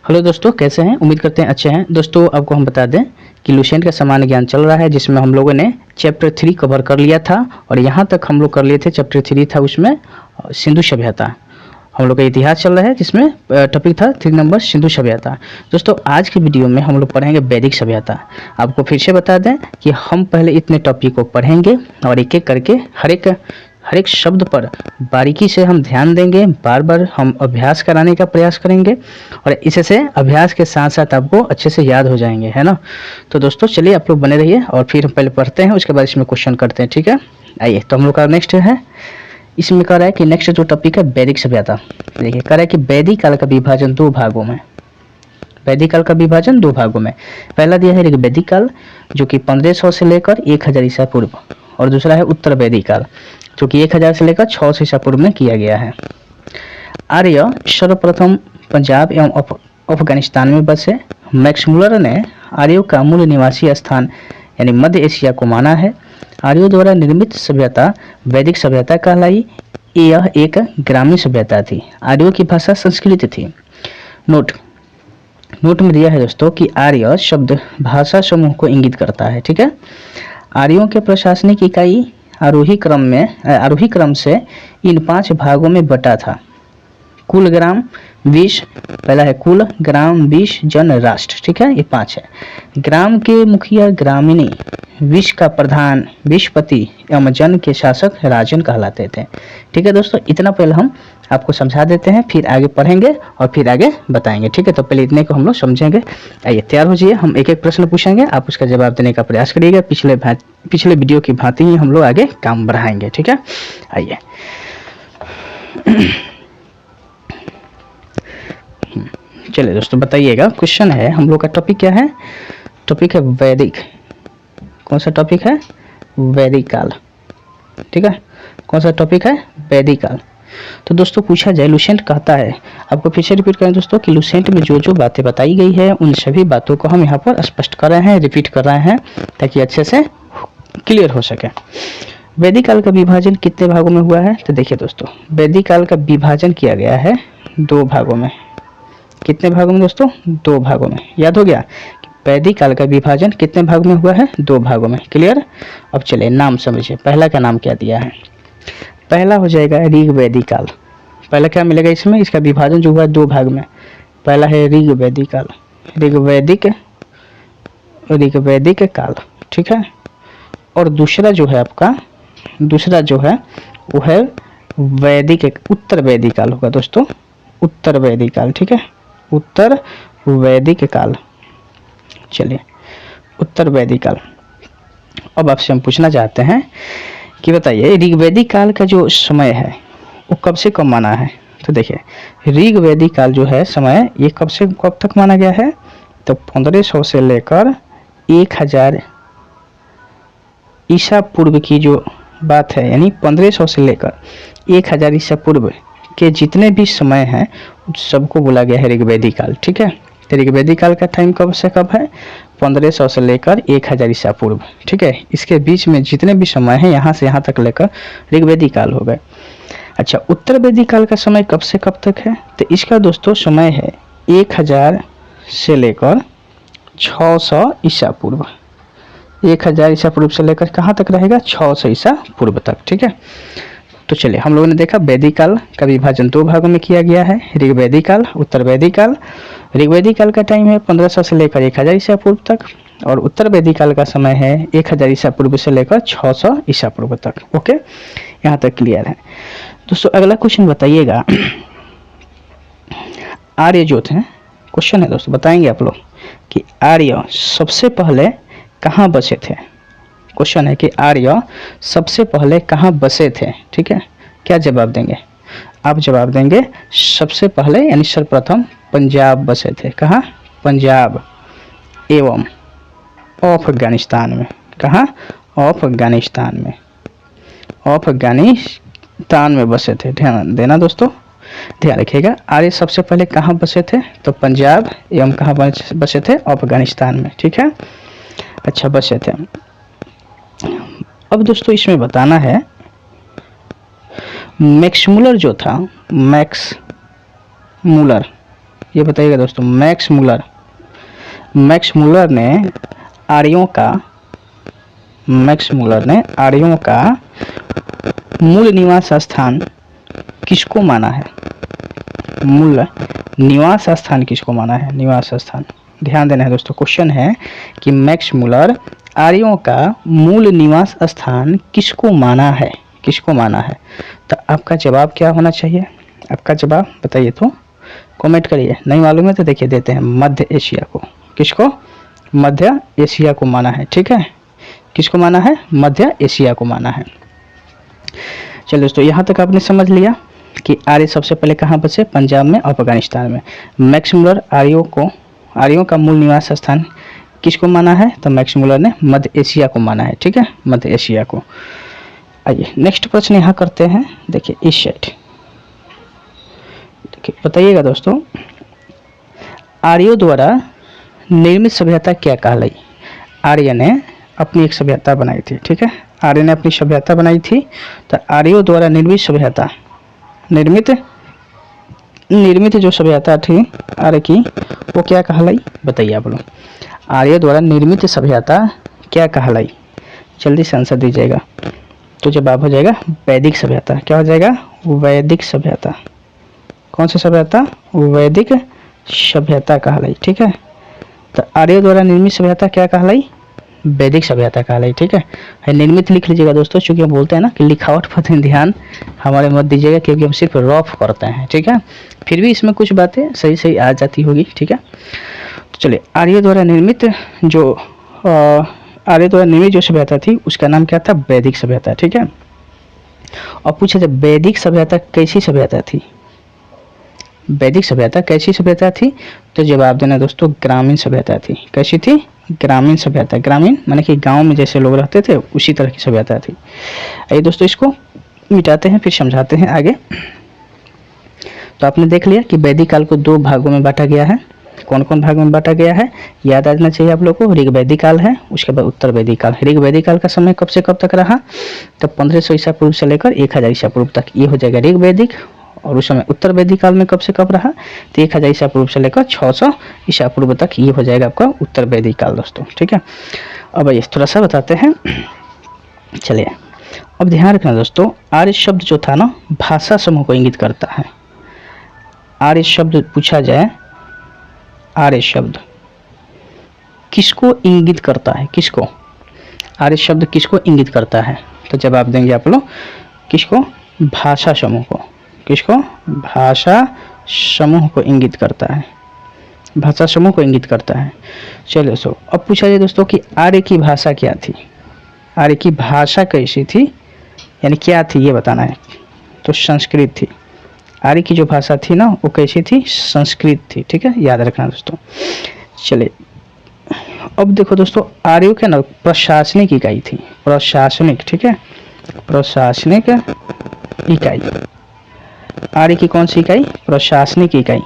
Hello दोस्तों, कैसे हैं? उम्मीद करते हैं अच्छे हैं। दोस्तों आपको हम बता दें कि लुसेंट का सामान्य ज्ञान चल रहा है, जिसमें हम लोगों ने चैप्टर 3 कवर कर लिया था और यहाँ तक हम लोग कर लिए थे। चैप्टर 3 था उसमें सिंधु सभ्यता, हम लोग का इतिहास चल रहा है, जिसमें टॉपिक था 3 नंबर सिंधु सभ्यता। दोस्तों आज की वीडियो में हम लोग पढ़ेंगे वैदिक सभ्यता। आपको फिर से बता दें कि हम पहले इतने टॉपिक को पढ़ेंगे और एक एक करके हर एक शब्द पर बारीकी से हम ध्यान देंगे, बार बार हम अभ्यास कराने का प्रयास करेंगे और इससे अभ्यास के साथ साथ आपको अच्छे से याद हो जाएंगे, है ना। तो दोस्तों चलिए आप लोग बने रहिए और फिर हम पहले पढ़ते हैं, उसके बाद इसमें क्वेश्चन करते हैं, ठीक है। आइए, तो हम लोग का नेक्स्ट है, इसमें कह रहा है कि नेक्स्ट जो टॉपिक है वैदिक सभ्यता। देखिए कह रहा है कि वैदिक काल का विभाजन 2 भागों में। वैदिक काल का विभाजन 2 भागों में। पहला दिया है वैदिक काल, जो कि 1500 से लेकर 1000 ईसा पूर्व, और दूसरा है उत्तर वैदिक काल, जो कि 1000 से लेकर 600 ईसा पूर्व में किया गया है। आर्य सर्वप्रथम पंजाब एवं अफगानिस्तान में बसे। मैक्स मुलर ने आर्यों का मूल निवासी स्थान यानी मध्य एशिया को माना है। आर्यों द्वारा निर्मित सभ्यता वैदिक सभ्यता कहलाई। यह एक ग्रामीण सभ्यता थी। आर्यों की भाषा संस्कृत थी। नोट में दिया है दोस्तों कि आर्य शब्द भाषा समूह को इंगित करता है, ठीक है। आर्यों के प्रशासनिक इकाई आरोही क्रम से इन 5 भागों में बटा था। कुल ग्राम 20, पहला है कुल ग्राम 20 जन राष्ट्र, ठीक है, ये 5 है। ग्राम के मुखिया ग्रामीणी, विष का प्रधान विषपति एवं जन के शासक राजन कहलाते थे, ठीक है दोस्तों। इतना पहले हम आपको समझा देते हैं, फिर आगे पढ़ेंगे और फिर आगे बताएंगे, ठीक है। तो पहले इतने को हम लोग समझेंगे। आइए तैयार हो जाइए, हम एक एक प्रश्न पूछेंगे, आप उसका जवाब देने का प्रयास करिएगा। पिछले वीडियो की भांति ही हम लोग आगे काम बढ़ाएंगे, ठीक है। आइए चलिए दोस्तों बताइएगा। क्वेश्चन है, हम लोग का टॉपिक क्या है? टॉपिक है वैदिक। कौन सा टॉपिक है? वैदिक काल, ठीक है। कौन सा टॉपिक है? वैदिक काल। तो दोस्तों पूछा जाए, लुसेंट कहता है, आपको फिर से रिपीट करें दोस्तों कि लुसेंट में जो जो बातें बताई गई है उन सभी बातों को हम यहाँ पर स्पष्ट कर रहे हैं, रिपीट कर रहे हैं, ताकि अच्छे से क्लियर हो सके। वैदिक काल का विभाजन कितने भागों में हुआ है? तो देखिए दोस्तों, वैदिक काल का विभाजन किया गया है 2 भागों में। कितने भागों में दोस्तों? 2 भागों में। याद हो गया? वैदिक काल का विभाजन कितने भाग में हुआ है? 2 भागों में। क्लियर? अब चलिए नाम समझिए। पहला का नाम क्या दिया है? पहला हो जाएगा ऋग वैदिक काल। पहला क्या मिलेगा इसमें? इसका विभाजन जो हुआ है 2 भाग में। पहला है ऋग वैदिक काल, ऋग वैदिक काल, ठीक है। और दूसरा जो है आपका, दूसरा जो है वो है उत्तर वैदिक काल होगा दोस्तों, उत्तर वैदिक काल, ठीक है। उत्तर वैदिक काल। चलिए, उत्तर वैदिक काल। अब आपसे हम पूछना चाहते हैं कि बताइए ऋग्वैदिक काल का जो समय है वो कब से कब माना है? तो देखिए ऋग्वैदिक काल जो है समय, ये कब से कब तक माना गया है? तो 1500 से लेकर 1000 ईसा पूर्व की जो बात है, यानी 1500 से लेकर 1000 ईसा पूर्व के जितने भी समय हैं सबको बोला गया है ऋग्वैदिक काल, ठीक है। तो ऋग्वैदिक काल का टाइम कब से कब है? 1500 से लेकर 1000 ईसा पूर्व, ठीक है। इसके बीच में जितने भी समय हैं यहाँ से यहाँ तक लेकर ऋग्वैदिक काल हो गए। अच्छा, उत्तर वैदिक काल का समय कब से कब तक है? तो इसका दोस्तों समय है 1000 से लेकर 600 ईसा पूर्व। 1000 ईसा पूर्व से लेकर कहाँ तक रहेगा? 600 ईसा पूर्व तक, ठीक है। तो चलिए, हम लोगों ने देखा वैदिक काल का विभाजन 2 भागों में किया गया है, ऋग्वैदिक काल, उत्तर वैदिक काल। ऋग्वैदिक काल का टाइम है 1500 से लेकर 1000 ईसा पूर्व तक, और उत्तर वैदिक काल का समय है 1000 ईसा पूर्व से लेकर 600 ईसा पूर्व तक। ओके, यहाँ तक क्लियर है दोस्तों। अगला क्वेश्चन बताइएगा, आर्य जो थे, क्वेश्चन है दोस्तों, बताएंगे आप लोग कि आर्य सबसे पहले कहाँ बसे थे? क्वेश्चन है कि आर्य सबसे पहले कहाँ बसे थे, ठीक है। क्या जवाब देंगे? आप जवाब देंगे सबसे पहले यानी सर्वप्रथम पंजाब बसे थे। कहाँ? पंजाब एवं अफगानिस्तान में। कहाँ? अफगानिस्तान में। अफगानिस्तान में बसे थे। ध्यान देना दोस्तों, ध्यान रखिएगा। आर्य सबसे पहले कहाँ बसे थे? तो पंजाब एवं कहाँ बसे थे? अफगानिस्तान में, ठीक है। अच्छा, बसे थे। अब दोस्तों इसमें बताना है, मैक्स मुलर जो था, मैक्स मुलर, ये बताइएगा दोस्तों। मैक्स मुलर ने आर्यों का मूल निवास स्थान किसको माना है? मूल निवास स्थान किसको माना है? निवास स्थान ध्यान देना है दोस्तों। क्वेश्चन है कि मैक्स मुलर आर्यों का मूल निवास स्थान किसको माना है? किसको माना है? तो आपका जवाब क्या होना चाहिए? आपका जवाब बताइए तो कमेंट करिए। नहीं मालूम है तो देखिए देते हैं, मध्य एशिया को। किसको? मध्य एशिया को माना है। ठीक है, किसको माना है? मध्य एशिया को माना है। चलिए दोस्तों, यहाँ तक आपने समझ लिया कि आर्य सबसे पहले कहाँ बसे? पंजाब में, अफगानिस्तान में। मैक्स मुलर आर्यों का मूल निवास स्थान किसको माना है? तो मैक्स मुलर ने मध्य एशिया को माना है। ठीक है, मध्य एशिया को। आइए नेक्स्ट प्रश्न यहाँ करते हैं। देखिए इस साइड, देखिए बताइएगा दोस्तों, आर्यों द्वारा निर्मित सभ्यता क्या कहलाई? आर्य ने अपनी एक सभ्यता बनाई थी। ठीक है, आर्य ने अपनी सभ्यता बनाई थी। तो आर्यों द्वारा निर्मित सभ्यता, निर्मित जो सभ्यता थी आर्य की, वो क्या कहलाई? बताइए आप लोग। आर्य द्वारा निर्मित सभ्यता क्या कहलाई? जल्दी से आंसर दीजिएगा। तो जवाब हो जाएगा वैदिक सभ्यता। क्या हो जाएगा? वैदिक सभ्यता। कौन सी सभ्यता? वैदिक सभ्यता कहलाई। ठीक है, तो आर्य द्वारा निर्मित सभ्यता क्या कहलाई? वैदिक सभ्यता कहलाई। ठीक है, निर्मित लिख लीजिएगा दोस्तों, क्योंकि हम बोलते हैं ना कि लिखावट पर ध्यान हमारे मत दीजिएगा, क्योंकि हम सिर्फ रफ करते हैं। ठीक है, फिर भी इसमें कुछ बातें सही सही आ जाती होगी। ठीक है, तो चलिए, आर्य द्वारा निर्मित जो सभ्यता थी उसका नाम क्या था? वैदिक सभ्यता। ठीक है, और पूछा जब वैदिक सभ्यता कैसी सभ्यता थी? वैदिक सभ्यता कैसी सभ्यता थी? तो जवाब देना दोस्तों, ग्रामीण सभ्यता थी। कैसी थी? ग्रामीण सभ्यता। ग्रामीण माने कि गांव में जैसे लोग रहते थे उसी तरह की सभ्यता थी। आइए दोस्तों, इसको मिटाते हैं फिर समझाते हैं आगे। तो आपने देख लिया कि वैदिक काल को 2 भागों में बांटा गया है। कौन कौन भाग में बांटा गया है? याद रखना चाहिए आप लोग को। ऋग वैदिक काल है, उसके बाद उत्तर वैदिक काल। ऋग वैदिक काल का समय कब से कब तक रहा? तो 1500 ईसा पूर्व से लेकर 1000 ईसा पूर्व तक, ये हो जाएगा ऋग वैदिक। और उस समय उत्तर वैदिक काल में कब से कब रहा? तो 1000 ईसा पूर्व से लेकर 600 ईसा पूर्व तक, ये हो जाएगा आपका उत्तर वैदिक काल दोस्तों। ठीक है, अब ये थोड़ा सा बताते हैं। चलिए, अब ध्यान रखना दोस्तों, आर्य शब्द जो था ना, भाषा समूह को इंगित करता है। आर्य शब्द पूछा जाए, आर्य शब्द किसको इंगित करता है? किसको? आर्य शब्द किसको इंगित करता है? तो जवाब देंगे आप लोग, किसको? भाषा समूह को। किसको? भाषा समूह को इंगित करता है। भाषा समूह को इंगित करता है। चलिए दोस्तों, अब पूछा जाए दोस्तों कि आर्य की भाषा क्या थी? आर्य की भाषा कैसी थी, यानी क्या थी, ये बताना है। तो संस्कृत थी। आर्य की जो भाषा थी ना, वो कैसी थी? संस्कृत थी। ठीक है, याद रखना दोस्तों। चलिए, अब देखो दोस्तों, आर्यों के ना प्रशासनिक इकाई थी। प्रशासनिक, ठीक है, प्रशासनिक इकाई। आर्य की कौन सी इकाई? प्रशासनिक इकाई।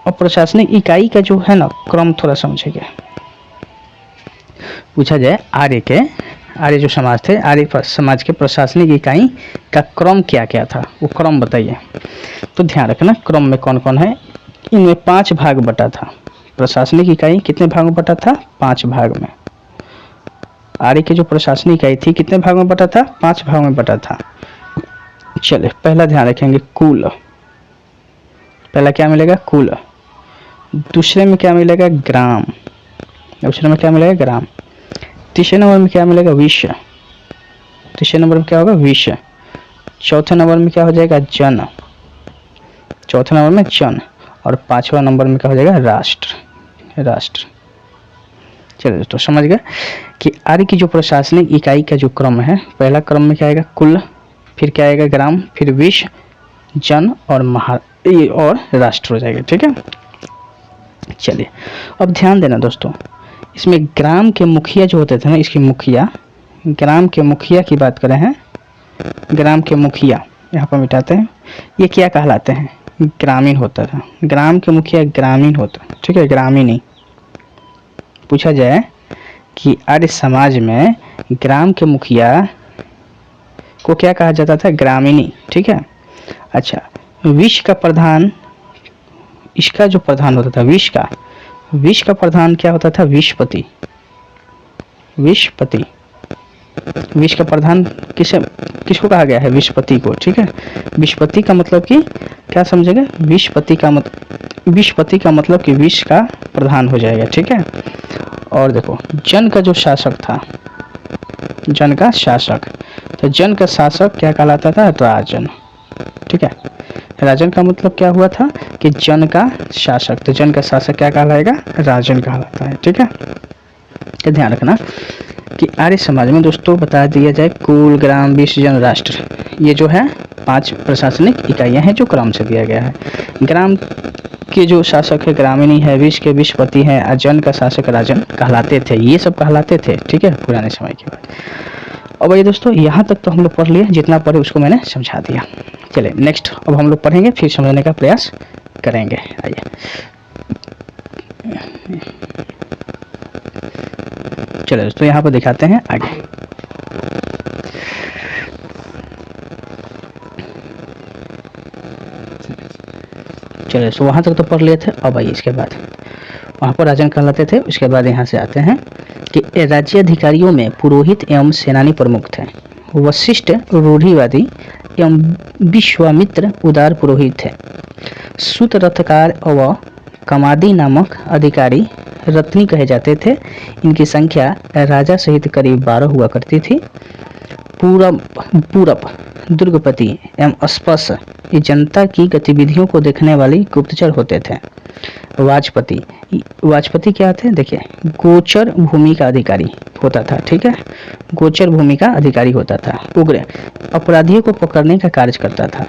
और प्रशासनिक इकाई का जो है ना क्रम थोड़ा समझेगा। पूछा जाए आर्य जो समाज थे, आर्य समाज के प्रशासनिक इकाई का क्रम क्या क्या था, वो क्रम बताइए। तो ध्यान रखना, क्रम में कौन कौन है। इनमें 5 भाग बटा था। प्रशासनिक इकाई कितने भाग में बटा था? 5 भाग में। आर्य की जो प्रशासनिक इकाई थी कितने भाग में बटा था? 5 भाग में बटा था। चलिए, पहला ध्यान रखेंगे कुल। पहला क्या मिलेगा? कुल। दूसरे में क्या मिलेगा? ग्राम। दूसरे में क्या मिलेगा? ग्राम। तीसरे नंबर में क्या मिलेगा? विश्व। तीसरे नंबर में क्या होगा? विश्व। चौथे नंबर में क्या हो जाएगा? जन। चौथे नंबर में जन। और 5वां नंबर में क्या हो जाएगा? राष्ट्र। राष्ट्र। चलिए दोस्तों, समझ गए कि आर्य की जो प्रशासनिक इकाई का जो क्रम है, पहला क्रम में क्या आएगा? कुल, फिर क्या आएगा? ग्राम, फिर विश्व, जन और राष्ट्र हो जाएगा। ठीक है, चलिए अब ध्यान देना दोस्तों, इसमें ग्राम के मुखिया जो होते थे ना, इसकी मुखिया, ग्राम के मुखिया की बात करें हैं, ग्राम के मुखिया यहाँ पर मिटाते हैं, ये क्या कहलाते हैं? ग्रामीण होता था। ग्राम के मुखिया ग्रामीण होता। ठीक है, ग्रामीणी। पूछा जाए कि आर्य समाज में ग्राम के मुखिया को क्या कहा जाता था? ग्रामीणी। ठीक है, अच्छा, विश्व का प्रधान इसका जो प्रधान होता था विष का प्रधान क्या होता था? विषपति। विषपति, विष का प्रधान किसको कहा गया है? विषपति को। ठीक है, विषपति का मतलब कि क्या समझेंगे? विषपति का मतलब कि विष का प्रधान हो जाएगा। ठीक है, और देखो जन का जो शासक था, जन का शासक, तो जन का शासक क्या कहलाता था? राजन। ठीक है, राजन का मतलब क्या हुआ था कि जन का शासक, तो जन का शासक क्या कहलाएगा? राजन कहलाता है। ठीक है, तो ध्यान रखना कि आर्य समाज में दोस्तों बता दिया जाए कुल, ग्राम, विष, जन, राष्ट्र, ये जो है 5 प्रशासनिक इकाइयां हैं जो क्रम से दिया गया है। ग्राम के जो शासक है ग्रामीणी है, विष के विषपति हैं, और जन का शासक राजन कहलाते थे। ये सब कहलाते थे। ठीक है, पुराने समय के बाद। अब ये दोस्तों यहाँ तक तो हम लोग पढ़ लिए, जितना पढ़े उसको मैंने समझा दिया। चलिए नेक्स्ट अब हम लोग पढ़ेंगे, फिर समझने का प्रयास करेंगे। आइए चलिए दोस्तों यहाँ पर दिखाते हैं आगे। चलिए तो वहाँ तक तो पढ़ लिए थे। अब आइए इसके बाद वहाँ पर राजन कहलाते थे। उसके बाद यहाँ से आते हैं कि राज्य अधिकारियों में पुरोहित एवं सेनानी प्रमुख थे। वशिष्ठ रूढ़िवादी एवं विश्वामित्र उदार पुरोहित थे। सूत रथकार व कमादी नामक अधिकारी रत्नी कहे जाते थे। इनकी संख्या राजा सहित करीब 12 हुआ करती थी। पूरब दुर्गपति एवं स्पश ये जनता की गतिविधियों को देखने वाली गुप्तचर होते थे। वाजपति क्या थे? देखिए, गोचर भूमि का अधिकारी होता था। ठीक है, गोचर भूमि का अधिकारी होता था। उग्र अपराधियों को पकड़ने का कार्य करता था।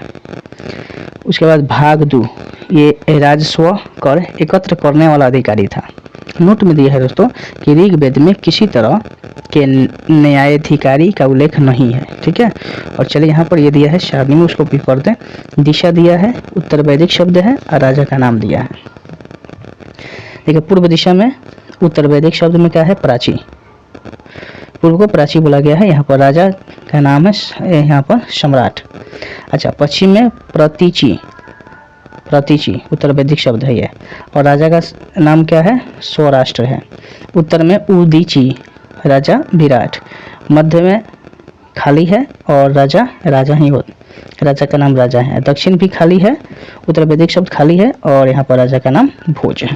उसके बाद भागदू ये राजस्व कर एकत्र करने वाला अधिकारी था। नोट में दिया है दोस्तों कि ऋग्वेद में किसी तरह के न्यायाधिकारी का उल्लेख नहीं है। ठीक है, और चलिए यहाँ पर ये दिया है सारणी में, उसको भी पढ़ दें। दिशा दिया है, उत्तर वैदिक शब्द है, और राजा का नाम दिया है। देखिए पूर्व दिशा में उत्तर वैदिक शब्द में क्या है? प्राची। पूर्व को प्राची बोला गया है। यहाँ पर राजा का नाम है, यहाँ पर सम्राट। अच्छा, पश्चिम में प्रतीची उत्तर वैदिक शब्द है ये, और राजा का नाम क्या है? सौराष्ट्र है। उत्तर में उदीची राजा विराट। मध्य में खाली है और राजा ही हो, राजा का नाम राजा है। दक्षिण भी खाली है, उत्तर वैदिक शब्द खाली है, और यहाँ पर राजा का नाम भोज है।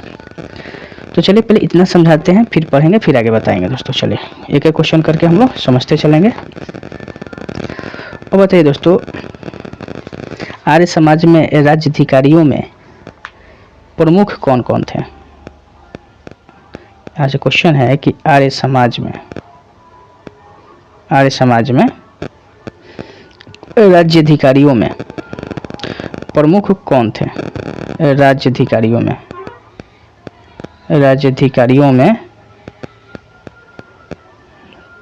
तो चलिए पहले इतना समझाते हैं, फिर पढ़ेंगे, फिर आगे बताएंगे दोस्तों। चलिए एक एक क्वेश्चन करके हम लोग समझते चलेंगे। और बताइए दोस्तों, आर्य समाज में राज्य अधिकारियों में प्रमुख कौन कौन थे? यहाँ से क्वेश्चन है कि आर्य समाज में राज्य अधिकारियों में प्रमुख कौन थे? राज्य अधिकारियों में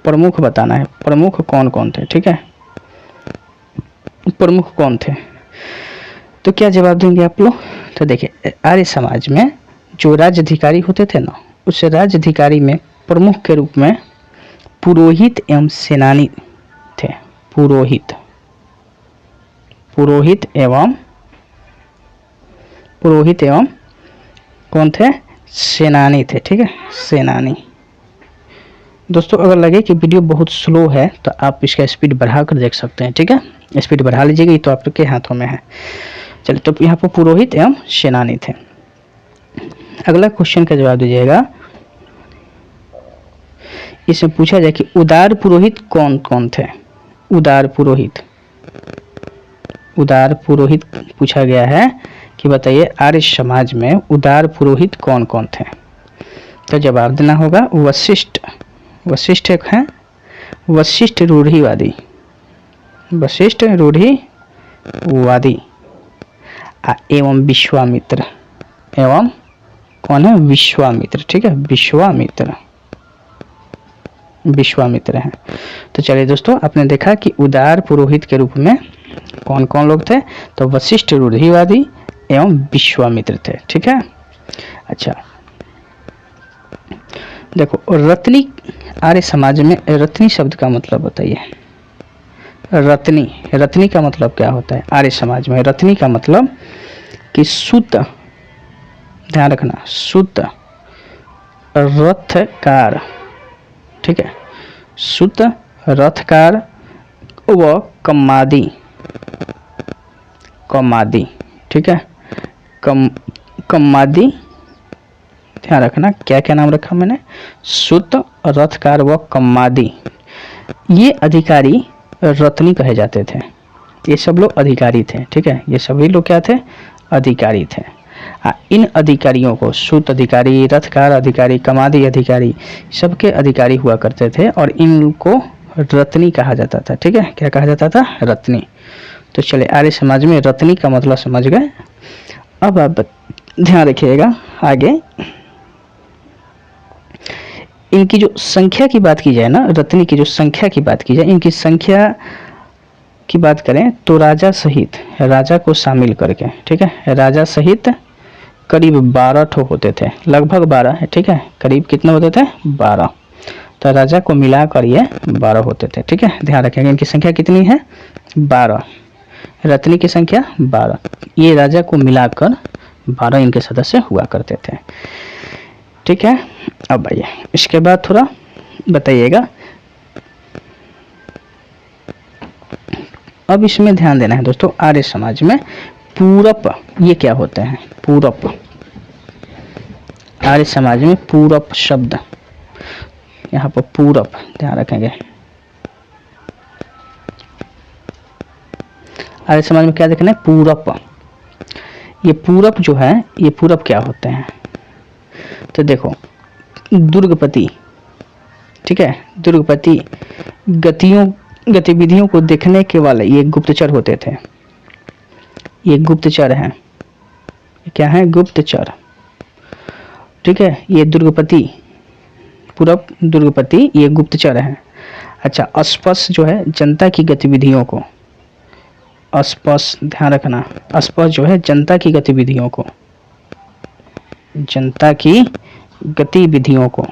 प्रमुख बताना है, प्रमुख कौन कौन थे। ठीक है, प्रमुख कौन थे, तो क्या जवाब देंगे आप लोग? तो देखिए, आर्य समाज में जो राज्य अधिकारी होते थे ना, उस राज्य अधिकारी में प्रमुख के रूप में पुरोहित एवं सेनानी थे। पुरोहित एवं कौन थे? सेनानी थे। ठीक है, सेनानी। दोस्तों अगर लगे कि वीडियो बहुत स्लो है तो आप इसका स्पीड बढ़ा कर देख सकते हैं। ठीक है, स्पीड बढ़ा लीजिएगा, ये तो आपके हाथों में है। चलिए, तो यहाँ पर पुरोहित एवं सेनानी थे। अगला क्वेश्चन का जवाब दीजिएगा। इसमें पूछा जाए कि उदार पुरोहित कौन कौन थे? उदार पुरोहित पूछा गया है कि बताइए आर्य समाज में उदार पुरोहित कौन कौन थे? तो जवाब देना होगा वशिष्ठ एक है, वशिष्ठ रूढ़िवादी एवं विश्वामित्र, एवं कौन है? विश्वामित्र। ठीक है, विश्वामित्र हैं। तो चलिए दोस्तों, आपने देखा कि उदार पुरोहित के रूप में कौन कौन लोग थे? तो वशिष्ठ रूढ़िवादी एवं विश्वामित्र थे। ठीक है, अच्छा देखो, रत्नी आर्य समाज में रत्नी शब्द का मतलब बताइए। रत्नी का मतलब क्या होता है आर्य समाज में? रत्नी का मतलब कि सूत ध्यान रखना, सुत रथकार, ठीक है, सुत रथकार व कम्मादी, कम्मादी, ठीक है, कम्मादी, ध्यान रखना क्या क्या नाम रखा मैंने, सुत रथकार व कम्मादी, ये अधिकारी रत्नी कहे जाते थे। ये सब लोग अधिकारी थे, ठीक है, ये सभी लोग क्या थे, अधिकारी थे। इन अधिकारियों को सूत अधिकारी, रथकार अधिकारी, कमादी अधिकारी, सबके अधिकारी हुआ करते थे और इनको रत्नी कहा जाता था, ठीक है, क्या कहा जाता था, रत्नी। तो चलिए आर्य समाज में रत्नी का मतलब समझ गए। अब आप ध्यान रखिएगा आगे, इनकी जो संख्या की बात की जाए ना, रत्नी की जो संख्या की बात की जाए, इनकी संख्या की बात करें तो राजा सहित, राजा को शामिल करके, ठीक है, राजा सहित करीब 12 ठो होते थे, लगभग 12 है, ठीक है, करीब कितने होते थे, 12। तो राजा को मिलाकर ये 12 होते थे, ठीक है, ध्यान रखेंगे इनकी संख्या कितनी है, 12, रत्नी की संख्या 12, ये राजा को मिलाकर 12 इनके सदस्य हुआ करते थे, ठीक है। अब आइए इसके बाद थोड़ा बताइएगा, अब इसमें ध्यान देना है दोस्तों, आर्य समाज में पूरक ये क्या होते हैं, पूरक, आर्य समाज में पूरक शब्द, यहाँ पर पूरक ध्यान रखेंगे, आर्य समाज में क्या देखना है, पूरक। ये पूरक जो है, ये पूरक क्या होते हैं, तो देखो दुर्गपति, ठीक है, दुर्गपति गतिविधियों को देखने के वाले ये गुप्तचर होते थे, ये गुप्तचर हैं, क्या है, गुप्तचर, ठीक है, ये दुर्गपति, पूरक दुर्गपति ये गुप्तचर हैं। अच्छा, अस्पष्ट जो है जनता की गतिविधियों को, अस्पष्ट ध्यान रखना, अस्पष्ट जो है जनता की गतिविधियों को, जनता की गतिविधियों को,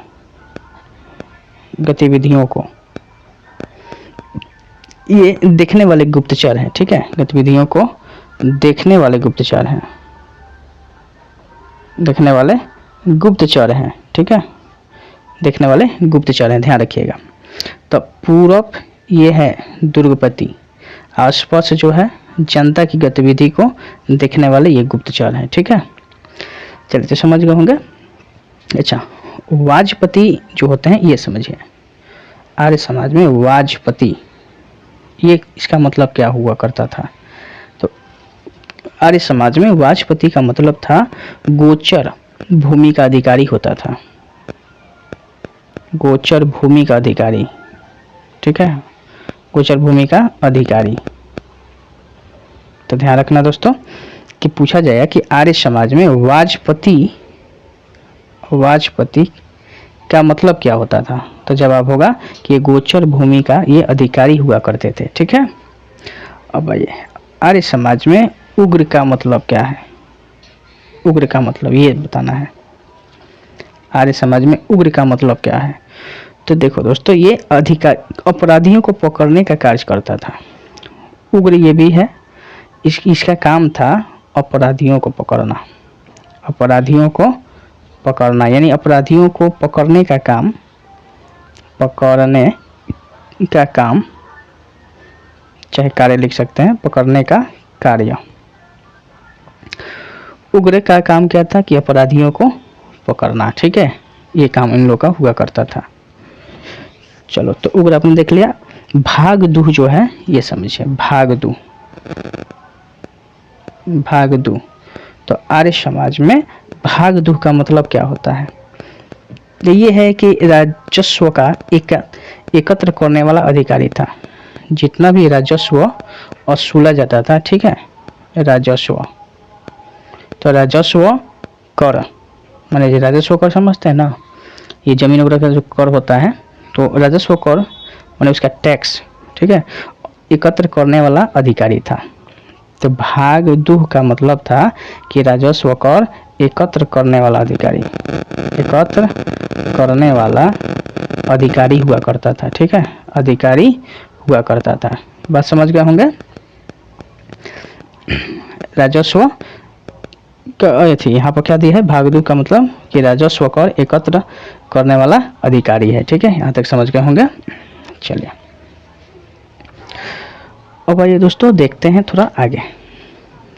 गतिविधियों को ये देखने वाले गुप्तचर हैं, ठीक है, गतिविधियों को देखने वाले गुप्तचर हैं, देखने वाले गुप्तचर हैं, ठीक है, देखने वाले गुप्तचर हैं, ध्यान रखिएगा। तो पूरक ये है दुर्गपति, आसपास जो है जनता की गतिविधि को देखने वाले ये गुप्तचर हैं, ठीक है, चलिए तो समझ गए होंगे। अच्छा, वाजपति जो होते हैं ये समझिए, आर्य समाज में वाजपति ये इसका मतलब क्या हुआ करता था, तो आर्य समाज में वाजपति का मतलब था गोचर भूमि का अधिकारी होता था, गोचर भूमि का अधिकारी, ठीक है, गोचर भूमि का अधिकारी। तो ध्यान रखना दोस्तों कि पूछा जाएगा कि आर्य समाज में वाजपति का मतलब क्या होता था, तो जवाब होगा कि गोचर भूमि का ये अधिकारी हुआ करते थे, ठीक है। अब आइए, आर्य समाज में उग्र का मतलब क्या है, उग्र का मतलब ये बताना है, आर्य समाज में उग्र का मतलब क्या है। तो देखो दोस्तों, ये अपराधियों को पकड़ने का कार्य करता था, उग्र ये भी है, इसका काम था अपराधियों को पकड़ना, अपराधियों को पकड़ना, यानी अपराधियों को पकड़ने का काम, पकड़ने का काम, चाहे कार्य लिख सकते हैं, पकड़ने का कार्य। उग्र का काम क्या था कि अपराधियों को पकड़ना, ठीक है, ये काम इन लोगों का हुआ करता था। चलो, तो उग्र आपने देख लिया। भागदूह जो है ये समझिए, भागदूह, भागदूह, तो आर्य समाज में भागदूह का मतलब क्या होता है, ये है कि राजस्व का एकत्र करने वाला अधिकारी था, जितना भी राजस्व वसूला जाता था, ठीक है, राजस्व, तो राजस्व कर माने राजस्व कर समझते हैं ना, ये जमीन वगैरह का जो कर होता है, तो राजस्व कर माने उसका टैक्स, ठीक है, एकत्र करने वाला अधिकारी था। तो भागदूह का मतलब था कि राजस्व कर एकत्र करने वाला अधिकारी, एकत्र करने वाला अधिकारी हुआ करता था, ठीक है, अधिकारी हुआ करता था। बात समझ गए होंगे। राजस्व थी, यहाँ पर क्या दिया है, भागदू का मतलब कि राजस्व कर एकत्र करने वाला अधिकारी है। ठीक है, यहाँ तक समझ गए होंगे। चलिए अब आइए दोस्तों देखते हैं थोड़ा आगे।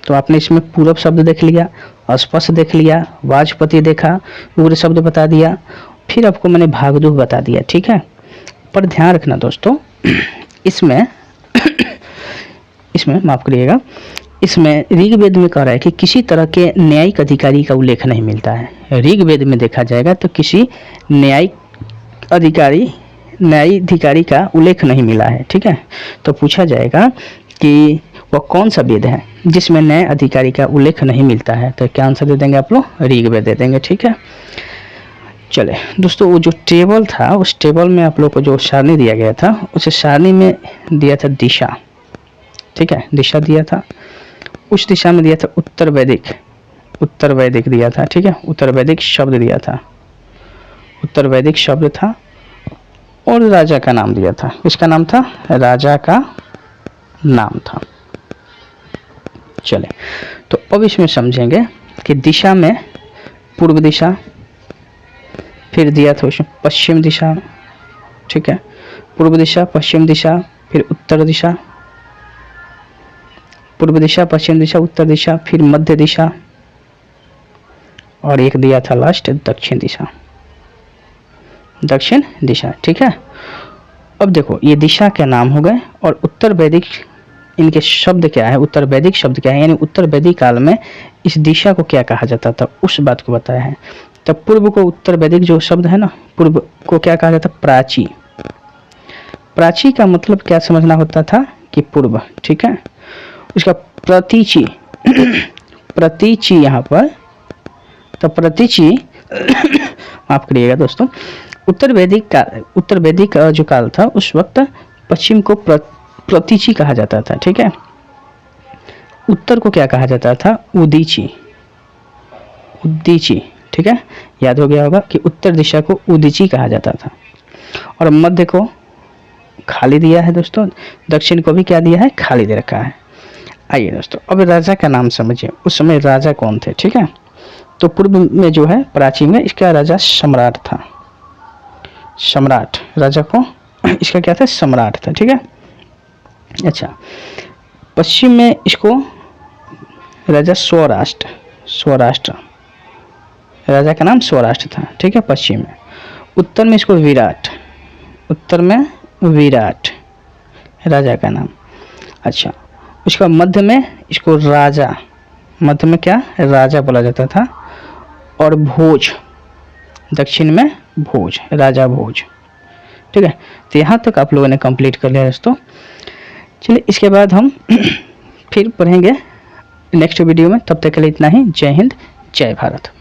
तो आपने इसमें पूरब शब्द देख लिया, अस्पष्ट देख लिया, वाजपति देखा, उग्र शब्द बता दिया, फिर आपको मैंने भागदू बता दिया। ठीक है, पर ध्यान रखना दोस्तों, इसमें माफ करिएगा, इसमें ऋग्वेद में कह रहा है कि किसी तरह के न्यायिक अधिकारी का उल्लेख नहीं मिलता है। ऋग्वेद में देखा जाएगा तो किसी न्यायिक न्यायाधिकारी का उल्लेख नहीं मिला है। ठीक है, तो पूछा जाएगा कि वह कौन सा वेद है जिसमें न्याय अधिकारी का उल्लेख नहीं मिलता है, तो क्या आंसर दे देंगे आप लोग, ऋग्वेद दे देंगे। ठीक है, चले दोस्तों, वो जो टेबल था उस टेबल में आप लोग को जो सारणी दिया गया था, उस सारणी में दिया था दिशा। ठीक है, दिशा दिया था, उस दिशा में दिया था उत्तर वैदिक दिया था। ठीक है, उत्तर वैदिक शब्द दिया था, उत्तर वैदिक शब्द था, और राजा का नाम दिया था। इसका नाम था, राजा का नाम था। चले, तो अब इसमें समझेंगे कि दिशा में पूर्व दिशा, फिर दिया था उसमें पश्चिम दिशा। ठीक है, पूर्व दिशा, पश्चिम दिशा, फिर उत्तर दिशा, पूर्व दिशा, पश्चिम दिशा, उत्तर दिशा, फिर मध्य दिशा, और एक दिया था लास्ट दक्षिण दिशा, दक्षिण दिशा। ठीक है, अब देखो ये दिशा के नाम हो गए, और उत्तर वैदिक इनके शब्द क्या है, उत्तर वैदिक शब्द क्या है, यानी उत्तर वैदिक काल में इस दिशा को क्या कहा जाता था, उस बात को बताया है। तब पूर्व को, उत्तर वैदिक जो शब्द है ना, पूर्व को क्या कहा जाता, प्राची। प्राची का मतलब क्या समझना होता था कि पूर्व। ठीक है, उसका प्रतीची प्रतीची यहाँ पर, तो प्रतीची माफ करिएगा दोस्तों, उत्तर वैदिक जो काल था उस वक्त पश्चिम को प्रतीची कहा जाता था। ठीक है, उत्तर को क्या कहा जाता था, उदीची। ठीक है, याद हो गया होगा कि उत्तर दिशा को उदीची कहा जाता था, और मध्य को खाली दिया है दोस्तों, दक्षिण को भी क्या दिया है, खाली दे रखा है। आइए दोस्तों, अब राजा का नाम समझिए, उस समय राजा कौन थे। ठीक है, तो पूर्व में जो है प्राचीन में इसका राजा सम्राट था, सम्राट राजा को इसका क्या था, सम्राट था। ठीक है, अच्छा, पश्चिम में इसको राजा स्वराष्ट्र, राजा का नाम स्वराष्ट्र था। ठीक है, पश्चिम में। उत्तर में इसको विराट, राजा का नाम। अच्छा, उसका मध्य में इसको राजा, मध्य में क्या, राजा बोला जाता था, और भोज, दक्षिण में भोज, राजा भोज। ठीक है, तो यहाँ तक आप लोगों ने कंप्लीट कर लिया दोस्तों। चलिए, इसके बाद हम फिर पढ़ेंगे नेक्स्ट वीडियो में, तब तक के लिए इतना ही। जय हिंद, जय भारत।